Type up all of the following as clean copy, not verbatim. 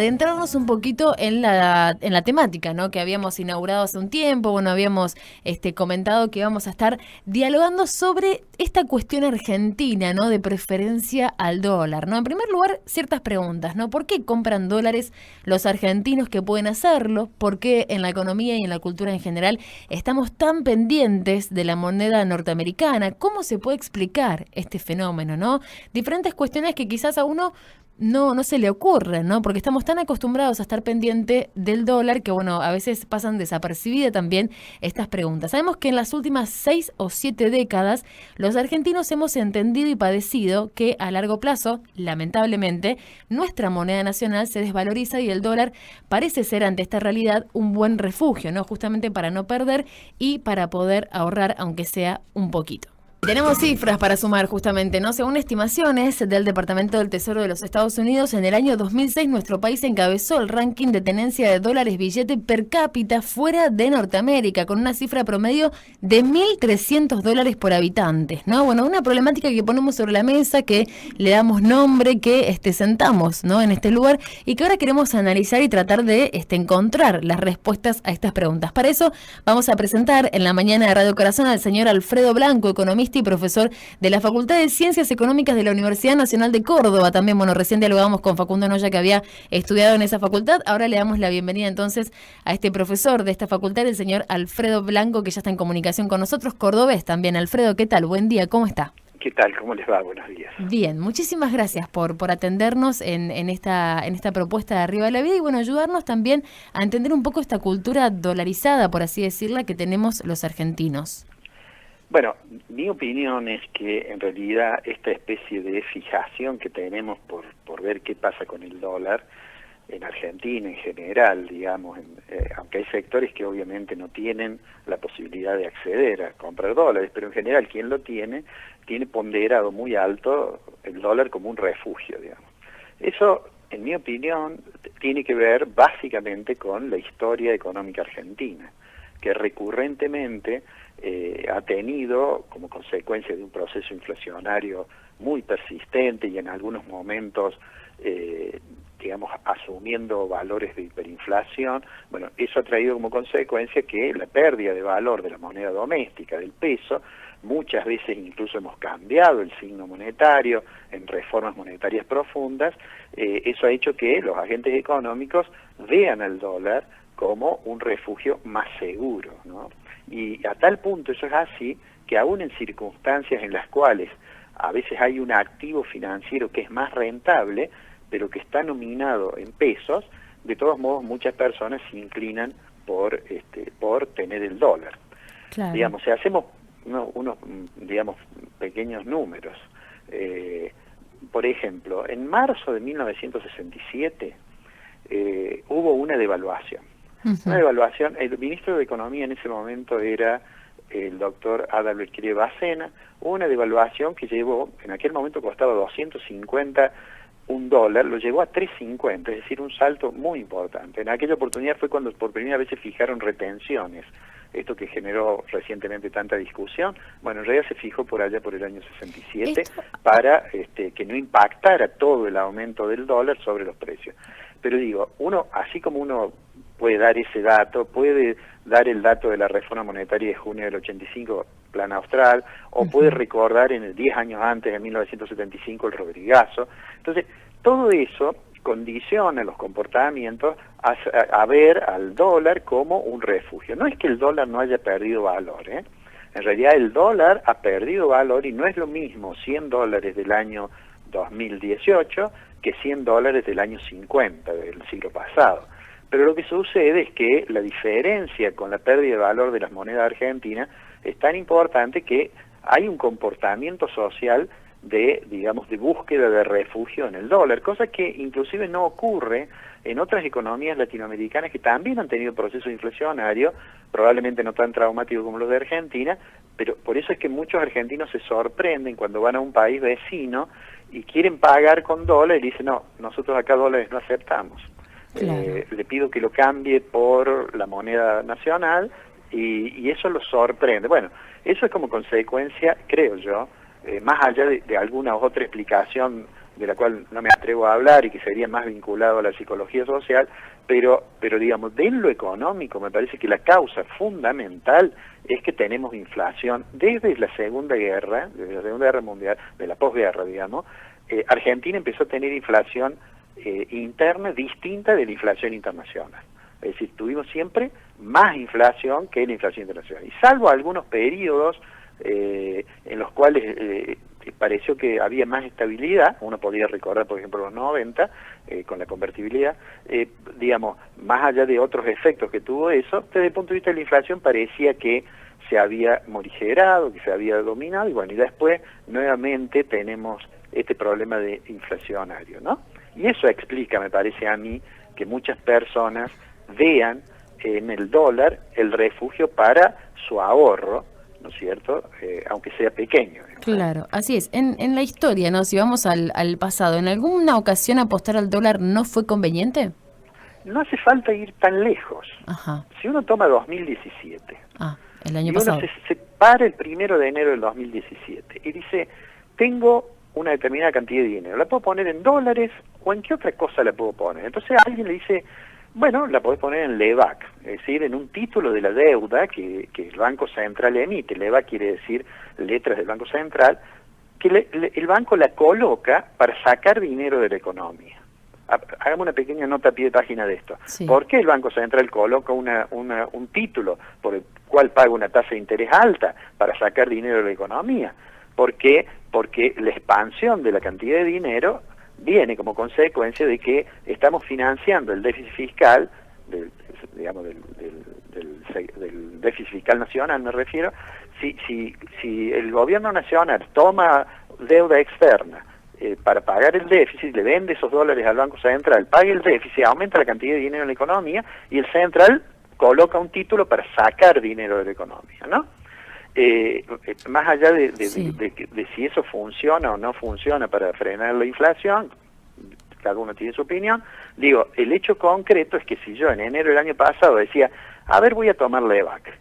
Adentrarnos un poquito en la temática, ¿no? Que habíamos inaugurado hace un tiempo. Bueno, habíamos comentado que íbamos a estar dialogando sobre esta cuestión argentina, ¿no? De preferencia al dólar, ¿no? En primer lugar, ciertas preguntas, ¿no? ¿Por qué compran dólares los argentinos que pueden hacerlo? ¿Por qué en la economía y en la cultura en general estamos tan pendientes de la moneda norteamericana? ¿Cómo se puede explicar este fenómeno, ¿no? Diferentes cuestiones que quizás a uno no se le ocurre, ¿no? Porque estamos tan acostumbrados a estar pendiente del dólar que, bueno, a veces pasan desapercibidas también estas preguntas. Sabemos que en las últimas 6 o 7 décadas los argentinos hemos entendido y padecido que a largo plazo, lamentablemente, nuestra moneda nacional se desvaloriza y el dólar parece ser ante esta realidad un buen refugio, ¿no? Justamente para no perder y para poder ahorrar, aunque sea un poquito. Tenemos cifras para sumar justamente, ¿no? Según estimaciones del Departamento del Tesoro de los Estados Unidos, en el año 2006 nuestro país encabezó el ranking de tenencia de dólares billete per cápita fuera de Norteamérica, con una cifra promedio de $1.300 por habitante, ¿no? Bueno, una problemática que ponemos sobre la mesa, que le damos nombre, que sentamos, ¿no? En este lugar y que ahora queremos analizar y tratar de encontrar las respuestas a estas preguntas. Para eso vamos a presentar en la mañana de Radio Corazón al señor Alfredo Blanco, economista y profesor de la Facultad de Ciencias Económicas de la Universidad Nacional de Córdoba. También, bueno, recién dialogamos con Facundo Noya, que había estudiado en esa facultad. Ahora le damos la bienvenida entonces a este profesor de esta facultad, el señor Alfredo Blanco, que ya está en comunicación con nosotros, cordobés también. Alfredo, ¿qué tal? Buen día, ¿cómo está? ¿Qué tal? ¿Cómo les va? Buenos días. Bien, muchísimas gracias por atendernos en esta propuesta de Arriba de la Vida y, bueno, ayudarnos también a entender un poco esta cultura dolarizada, por así decirla, que tenemos los argentinos. Bueno, mi opinión es que en realidad esta especie de fijación que tenemos por ver qué pasa con el dólar en Argentina en general, digamos, aunque hay sectores que obviamente no tienen la posibilidad de acceder a comprar dólares, pero en general quien lo tiene ponderado muy alto el dólar como un refugio, digamos. Eso, en mi opinión, tiene que ver básicamente con la historia económica argentina, que recurrentemente ha tenido, como consecuencia de un proceso inflacionario muy persistente y en algunos momentos, digamos, asumiendo valores de hiperinflación, bueno, eso ha traído como consecuencia que la pérdida de valor de la moneda doméstica, del peso, muchas veces incluso hemos cambiado el signo monetario en reformas monetarias profundas. Eso ha hecho que los agentes económicos vean al dólar como un refugio más seguro, ¿no? Y a tal punto eso es así que aún en circunstancias en las cuales a veces hay un activo financiero que es más rentable, pero que está nominado en pesos, de todos modos muchas personas se inclinan por tener el dólar. Claro. Digamos, si hacemos unos digamos, pequeños números, por ejemplo, en marzo de 1967 hubo una devaluación. Una devaluación, el ministro de Economía en ese momento era el doctor Adalbert Bacena, una devaluación que llevó, en aquel momento costaba 250 un dólar, lo llevó a 3.50, es decir, un salto muy importante. En aquella oportunidad fue cuando por primera vez se fijaron retenciones, esto que generó recientemente tanta discusión. Bueno, en realidad se fijó por allá por el año 67 para que no impactara todo el aumento del dólar sobre los precios. Pero digo, uno, así como uno puede dar ese dato, puede dar el dato de la reforma monetaria de junio del 85, Plan Austral, o puede recordar en el 10 años antes, en 1975, el Rodrigazo. Entonces, todo eso condiciona los comportamientos a ver al dólar como un refugio. No es que el dólar no haya perdido valor, ¿eh? En realidad el dólar ha perdido valor y no es lo mismo $100 del año 2018 que $100 del año 50 del siglo pasado. Pero lo que sucede es que la diferencia con la pérdida de valor de las monedas argentinas es tan importante que hay un comportamiento social de, digamos, de búsqueda de refugio en el dólar, cosa que inclusive no ocurre en otras economías latinoamericanas que también han tenido procesos inflacionarios, probablemente no tan traumáticos como los de Argentina, pero por eso es que muchos argentinos se sorprenden cuando van a un país vecino y quieren pagar con dólares y dicen, no, nosotros acá dólares no aceptamos. Claro. Le pido que lo cambie por la moneda nacional y eso lo sorprende. Bueno, eso es como consecuencia, creo yo, más allá de alguna otra explicación de la cual no me atrevo a hablar y que sería más vinculado a la psicología social, pero digamos, de lo económico me parece que la causa fundamental es que tenemos inflación desde la Segunda Guerra Mundial, de la posguerra, digamos. Argentina empezó a tener inflación interna distinta de la inflación internacional. Es decir, tuvimos siempre más inflación que la inflación internacional. Y salvo algunos periodos en los cuales pareció que había más estabilidad, uno podría recordar, por ejemplo, los 90, con la convertibilidad, digamos, más allá de otros efectos que tuvo eso, desde el punto de vista de la inflación parecía que se había morigerado, que se había dominado, y bueno, y después nuevamente tenemos este problema de inflacionario, ¿no? Y eso explica, me parece a mí, que muchas personas vean en el dólar el refugio para su ahorro, ¿no es cierto? Aunque sea pequeño. Claro, así es. En la historia, ¿no? Si vamos al pasado, ¿en alguna ocasión apostar al dólar no fue conveniente? No hace falta ir tan lejos. Ajá. Si uno toma 2017, el año y pasado. uno se para el 1 de enero del 2017 y dice, tengo una determinada cantidad de dinero, ¿la puedo poner en dólares o en qué otra cosa la puedo poner? Entonces alguien le dice, bueno, la podés poner en LEVAC, es decir, en un título de la deuda que el Banco Central emite. LEVAC quiere decir letras del Banco Central, que el banco la coloca para sacar dinero de la economía. Hagamos una pequeña nota a pie de página de esto. Sí. ¿Por qué el Banco Central coloca un título por el cual paga una tasa de interés alta para sacar dinero de la economía? ¿Por qué? Porque la expansión de la cantidad de dinero viene como consecuencia de que estamos financiando el déficit fiscal, del déficit fiscal nacional me refiero. Si el gobierno nacional toma deuda externa para pagar el déficit, le vende esos dólares al Banco Central, paga el déficit, aumenta la cantidad de dinero en la economía y el Central coloca un título para sacar dinero de la economía, ¿no? Más allá de si eso funciona o no funciona para frenar la inflación, cada uno tiene su opinión, digo, el hecho concreto es que si yo en enero del año pasado decía, a ver, voy a tomar LEVAC,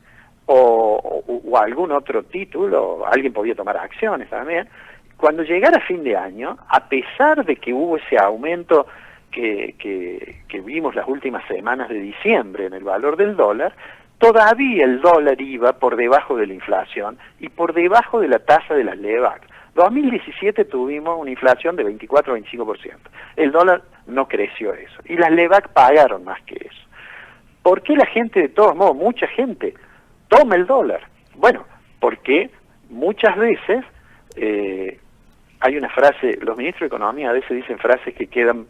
o algún otro título, alguien podía tomar acciones también, cuando llegara fin de año, a pesar de que hubo ese aumento que vimos las últimas semanas de diciembre en el valor del dólar, todavía el dólar iba por debajo de la inflación y por debajo de la tasa de las LEVAC. 2017 tuvimos una inflación de 24-25%. El dólar no creció eso. Y las LEVAC pagaron más que eso. ¿Por qué la gente, de todos modos, mucha gente, toma el dólar? Bueno, porque muchas veces hay una frase, los ministros de Economía a veces dicen frases que quedan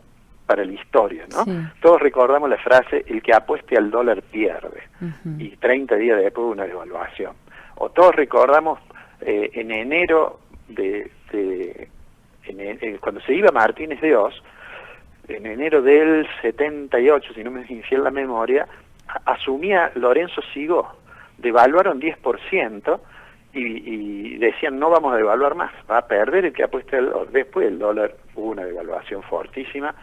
para la historia, ¿no? Sí. Todos recordamos la frase, el que apueste al dólar pierde, y 30 días después una devaluación. O todos recordamos en enero, cuando se iba Martínez de Oz, en enero del 78, si no me es infiel la memoria, asumía Lorenzo Sigó, devaluaron 10%, y decían no vamos a devaluar más, va a perder el que apueste al dólar. Después el dólar hubo una devaluación fortísima,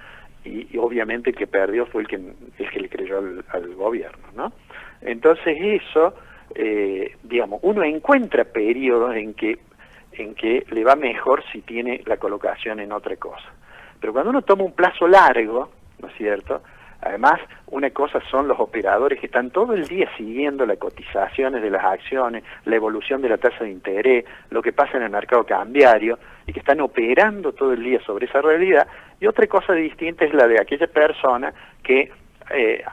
y obviamente el que perdió fue el que le creyó al gobierno, ¿no? Entonces eso, digamos, uno encuentra periodos en que le va mejor si tiene la colocación en otra cosa. Pero cuando uno toma un plazo largo, ¿no es cierto? Además, una cosa son los operadores que están todo el día siguiendo las cotizaciones de las acciones, la evolución de la tasa de interés, lo que pasa en el mercado cambiario, y que están operando todo el día sobre esa realidad. Y otra cosa distinta es la de aquella persona que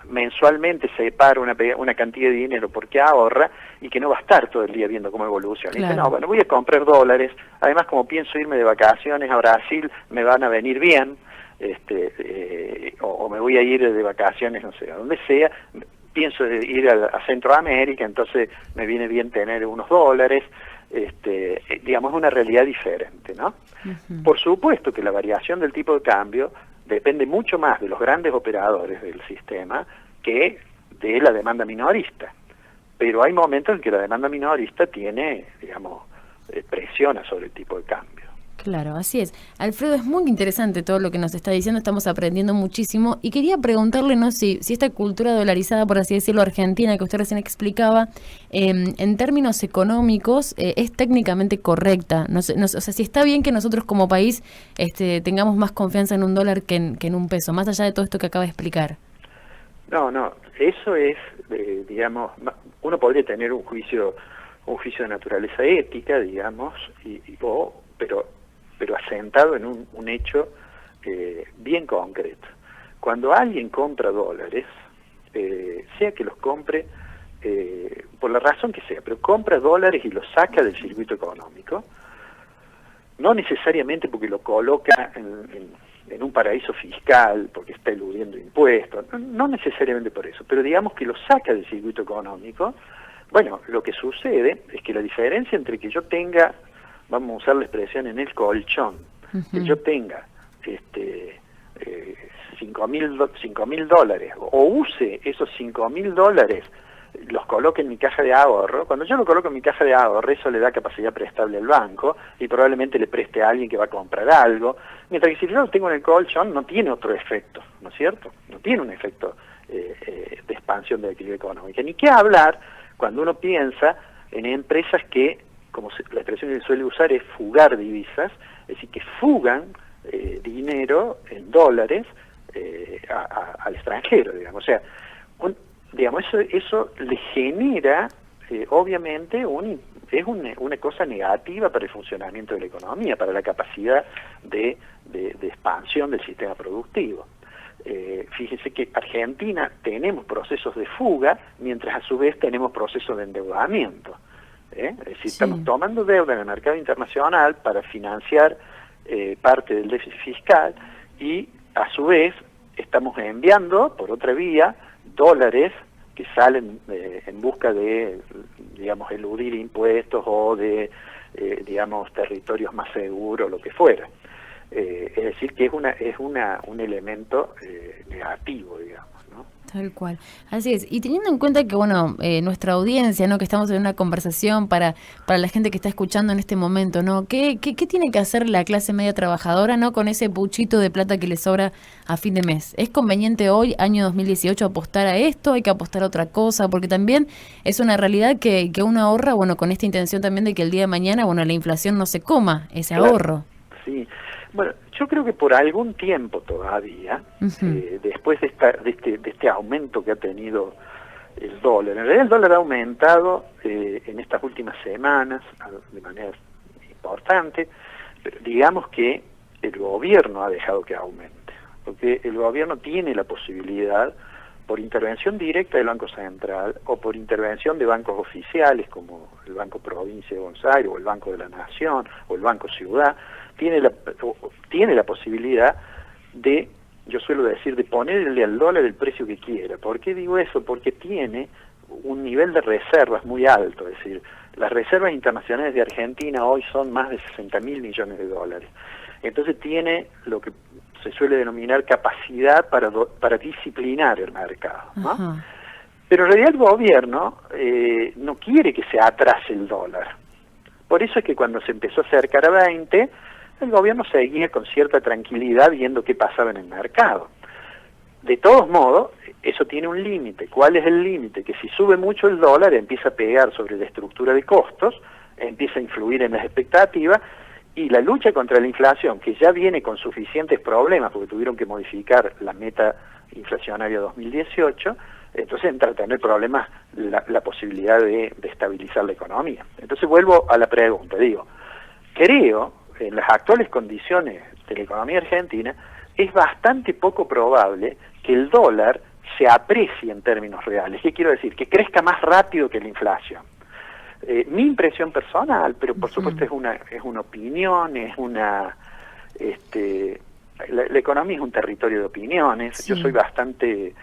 mensualmente separa una cantidad de dinero porque ahorra y que no va a estar todo el día viendo cómo evoluciona. Claro. Y dice, no, bueno, voy a comprar dólares, además como pienso irme de vacaciones a Brasil, me van a venir bien, o me voy a ir de vacaciones, no sé, a donde sea, pienso ir a Centroamérica, entonces me viene bien tener unos dólares, digamos, es una realidad diferente, ¿no? Por supuesto que la variación del tipo de cambio depende mucho más de los grandes operadores del sistema que de la demanda minorista. Pero hay momentos en que la demanda minorista tiene, digamos, presiona sobre el tipo de cambio. Claro, así es. Alfredo, es muy interesante todo lo que nos está diciendo, estamos aprendiendo muchísimo y quería preguntarle, ¿no? Si esta cultura dolarizada, por así decirlo, argentina, que usted recién explicaba, en términos económicos, es técnicamente correcta. O sea, si está bien que nosotros como país tengamos más confianza en un dólar que en un peso, más allá de todo esto que acaba de explicar. No, eso es, digamos, uno podría tener un juicio de naturaleza ética, digamos, pero asentado en un hecho bien concreto. Cuando alguien compra dólares, sea que los compre por la razón que sea, pero compra dólares y los saca del circuito económico, no necesariamente porque lo coloca en un paraíso fiscal, porque está eludiendo impuestos, no necesariamente por eso, pero digamos que lo saca del circuito económico. Bueno, lo que sucede es que la diferencia entre que yo tenga, vamos a usar la expresión en el colchón, que yo tenga $5.000 o use esos $5.000, los coloque en mi caja de ahorro. Cuando yo lo coloco en mi caja de ahorro, eso le da capacidad prestable al banco y probablemente le preste a alguien que va a comprar algo, mientras que si yo lo tengo en el colchón no tiene otro efecto, ¿no es cierto? No tiene un efecto de expansión de la actividad económica. Ni qué hablar cuando uno piensa en empresas que, como la expresión que se suele usar es fugar divisas, es decir, que fugan dinero en dólares al extranjero, digamos. O sea, digamos, eso le genera, obviamente, es una cosa negativa para el funcionamiento de la economía, para la capacidad de expansión del sistema productivo. Fíjese que Argentina tenemos procesos de fuga, mientras a su vez tenemos procesos de endeudamiento. Es decir, sí, estamos tomando deuda en el mercado internacional para financiar parte del déficit fiscal y a su vez estamos enviando por otra vía dólares que salen en busca de, digamos, eludir impuestos o de, digamos, territorios más seguros, lo que fuera. Es decir, que es un elemento negativo, digamos, ¿no? Tal cual. Así es. Y teniendo en cuenta que, bueno, nuestra audiencia, ¿no? Que estamos en una conversación para la gente que está escuchando en este momento, ¿no? ¿Qué tiene que hacer la clase media trabajadora, ¿no? Con ese puchito de plata que le sobra a fin de mes. ¿Es conveniente hoy, año 2018, apostar a esto? ¿Hay que apostar a otra cosa? Porque también es una realidad que uno ahorra, bueno, con esta intención también de que el día de mañana, bueno, la inflación no se coma ese ahorro. Sí. Bueno, yo creo que por algún tiempo todavía, después de este aumento que ha tenido el dólar, en realidad el dólar ha aumentado en estas últimas semanas de manera importante, pero digamos que el gobierno ha dejado que aumente, porque el gobierno tiene la posibilidad, por intervención directa del Banco Central o por intervención de bancos oficiales como el Banco Provincia de Buenos Aires o el Banco de la Nación o el Banco Ciudad, tiene la posibilidad de, yo suelo decir, de ponerle al dólar el precio que quiera. ¿Por qué digo eso? Porque tiene un nivel de reservas muy alto, es decir, las reservas internacionales de Argentina hoy son más de 60.000 millones de dólares. Entonces tiene lo que se suele denominar capacidad para disciplinar el mercado, ¿no? Pero en realidad el gobierno no quiere que se atrase el dólar. Por eso es que cuando se empezó a acercar a 20, el gobierno seguía con cierta tranquilidad viendo qué pasaba en el mercado. De todos modos, eso tiene un límite. ¿Cuál es el límite? Que si sube mucho el dólar, empieza a pegar sobre la estructura de costos, empieza a influir en las expectativas, y la lucha contra la inflación, que ya viene con suficientes problemas, porque tuvieron que modificar la meta inflacionaria 2018, entonces entra a tener problemas la posibilidad de estabilizar la economía. Entonces vuelvo a la pregunta, digo, creo, en las actuales condiciones de la economía argentina, es bastante poco probable que el dólar se aprecie en términos reales. ¿Qué quiero decir? Que crezca más rápido que la inflación. Mi impresión personal, pero por supuesto es una opinión, la economía es un territorio de opiniones. Sí. Yo soy bastante,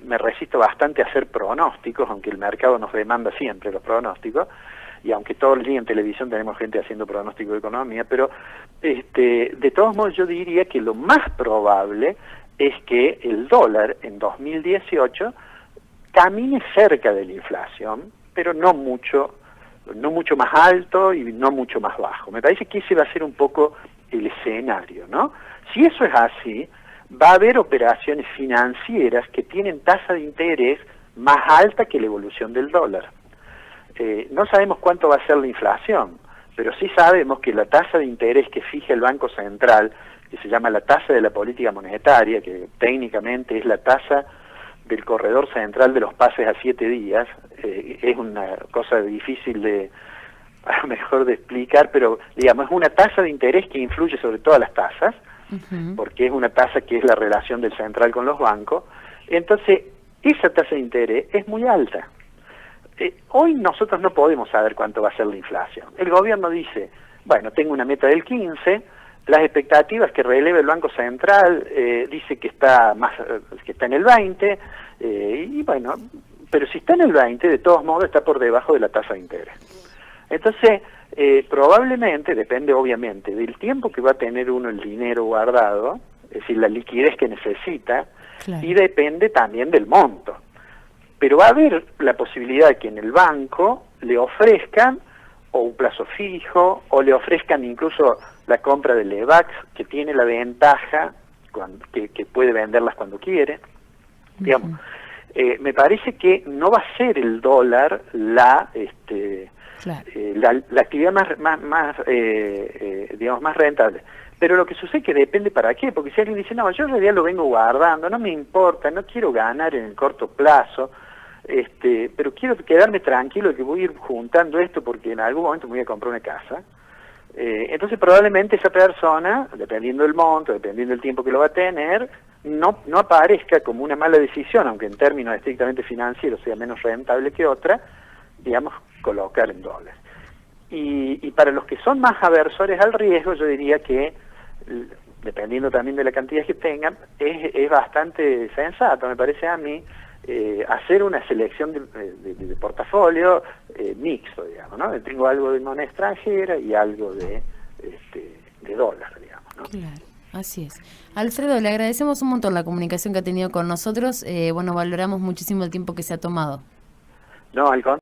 me resisto bastante a hacer pronósticos, aunque el mercado nos demanda siempre los pronósticos, y aunque todo el día en televisión tenemos gente haciendo pronósticos de economía, pero de todos modos yo diría que lo más probable es que el dólar en 2018 camine cerca de la inflación, pero no mucho no mucho más alto y no mucho más bajo. Me parece que ese va a ser un poco el escenario, ¿no? Si eso es así, va a haber operaciones financieras que tienen tasa de interés más alta que la evolución del dólar. No sabemos cuánto va a ser la inflación, pero sí sabemos que la tasa de interés que fija el Banco Central, que se llama la tasa de la política monetaria, que técnicamente es la tasa del corredor central de los pases a 7 días, es una cosa difícil a lo mejor de explicar, pero digamos, es una tasa de interés que influye sobre todas las tasas, porque es una tasa que es la relación del central con los bancos. Entonces, esa tasa de interés es muy alta. Hoy nosotros no podemos saber cuánto va a ser la inflación. El gobierno dice, bueno, tengo una meta del 15, las expectativas que releve el Banco Central dice que está en el 20, y bueno, pero si está en el 20, de todos modos está por debajo de la tasa de interés. Entonces, probablemente, depende obviamente del tiempo que va a tener uno el dinero guardado, es decir, la liquidez que necesita, claro, y depende también del monto. Pero va a haber la posibilidad de que en el banco le ofrezcan o un plazo fijo, o le ofrezcan incluso la compra de LEVAX, que tiene la ventaja que puede venderlas cuando quiere. Digamos, me parece que no va a ser el dólar la actividad más rentable. Pero lo que sucede es que depende para qué, porque si alguien dice, no, yo en realidad lo vengo guardando, no me importa, no quiero ganar en el corto plazo, pero quiero quedarme tranquilo de que voy a ir juntando esto porque en algún momento me voy a comprar una casa. Entonces probablemente esa persona, dependiendo del monto, dependiendo del tiempo que lo va a tener, no aparezca como una mala decisión, aunque en términos estrictamente financieros sea menos rentable que otra, digamos, colocar en dólares. Y para los que son más aversores al riesgo, yo diría que, dependiendo también de la cantidad que tengan, es bastante sensato, me parece a mí, hacer una selección de portafolio mixto, digamos, ¿no? Tengo algo de moneda extranjera y algo de dólar, digamos, ¿no? Claro, así es. Alfredo, le agradecemos un montón la comunicación que ha tenido con nosotros. Bueno, valoramos muchísimo el tiempo que se ha tomado. No, al contrario.